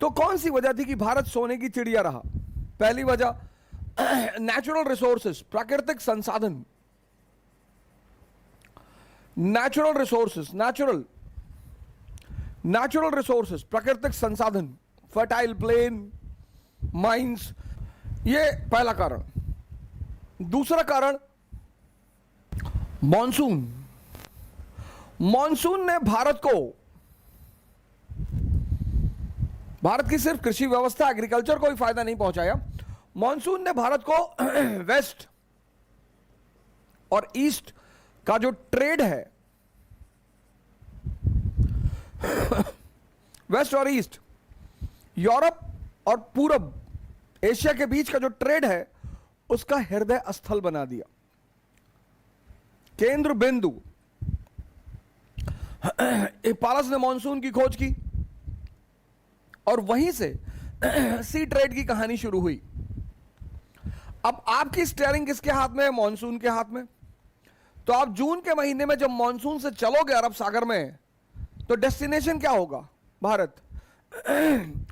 तो कौन सी वजह थी कि भारत सोने की चिड़िया रहा? पहली वजह नेचुरल रिसोर्सेस, प्राकृतिक संसाधन, नेचुरल रिसोर्सेस, नेचुरल रिसोर्सेस, प्राकृतिक संसाधन, फर्टाइल प्लेन, माइंस, ये पहला कारण। दूसरा कारण मॉनसून। मॉनसून ने भारत की सिर्फ कृषि व्यवस्था, एग्रीकल्चर को ही फायदा नहीं पहुंचाया, मॉनसून ने भारत को वेस्ट और ईस्ट का जो ट्रेड है, वेस्ट और ईस्ट, यूरोप और पूरब एशिया के बीच का जो ट्रेड है, उसका हृदय स्थल बना दिया, केंद्र बिंदु। पारस ने मॉनसून की खोज की और वहीं से सी ट्रेड की कहानी शुरू हुई। अब आपकी स्टीयरिंग किसके हाथ में है? मॉनसून के हाथ में। तो आप जून के महीने में जब मॉनसून से चलोगे अरब सागर में, तो डेस्टिनेशन क्या होगा? भारत।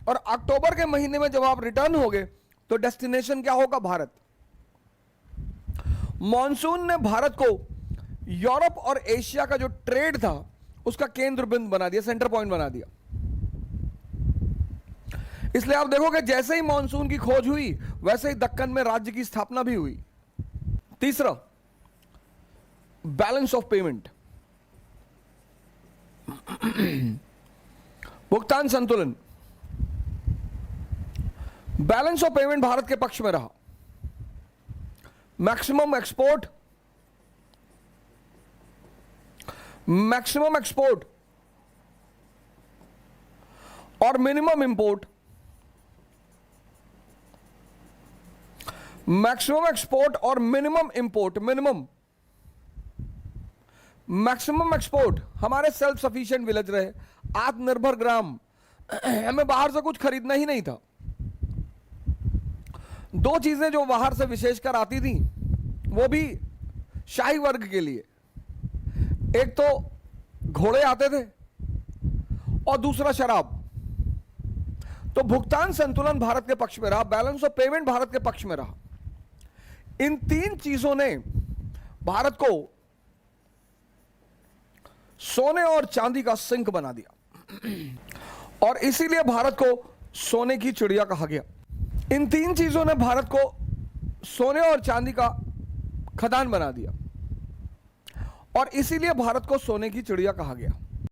और अक्टूबर के महीने में जब आप रिटर्न होगे तो डेस्टिनेशन क्या होगा? भारत। मॉनसून ने भारत को यूरोप और एशिया का जो ट्रेड था उसका केंद्र बिंदु बना दिया, सेंटर पॉइंट बना दिया। इसलिए आप देखोगे जैसे ही मॉनसून की खोज हुई वैसे ही दक्कन में राज्य की स्थापना भी हुई। तीसरा, बैलेंस ऑफ पेमेंट, भुगतान संतुलन। बैलेंस ऑफ पेमेंट भारत के पक्ष में रहा। मैक्सिमम एक्सपोर्ट और मिनिमम इंपोर्ट, मैक्सिमम एक्सपोर्ट और मिनिमम इंपोर्ट। मैक्सिमम एक्सपोर्ट, हमारे सेल्फ सफिशिएंट विलेज रहे, आत्मनिर्भर ग्राम, हमें बाहर से कुछ खरीदना ही नहीं था। दो चीजें जो बाहर से विशेषकर आती थी, वो भी शाही वर्ग के लिए, एक तो घोड़े आते थे और दूसरा शराब। तो भुगतान संतुलन भारत के पक्ष में रहा, बैलेंस ऑफ पेमेंट भारत के पक्ष में रहा। इन तीन चीजों ने भारत को सोने और चांदी का सिंक बना दिया और इसीलिए भारत को सोने की चिड़िया कहा गया। इन तीन चीजों ने भारत को सोने और चांदी का खदान बना दिया और इसीलिए भारत को सोने की चिड़िया कहा गया।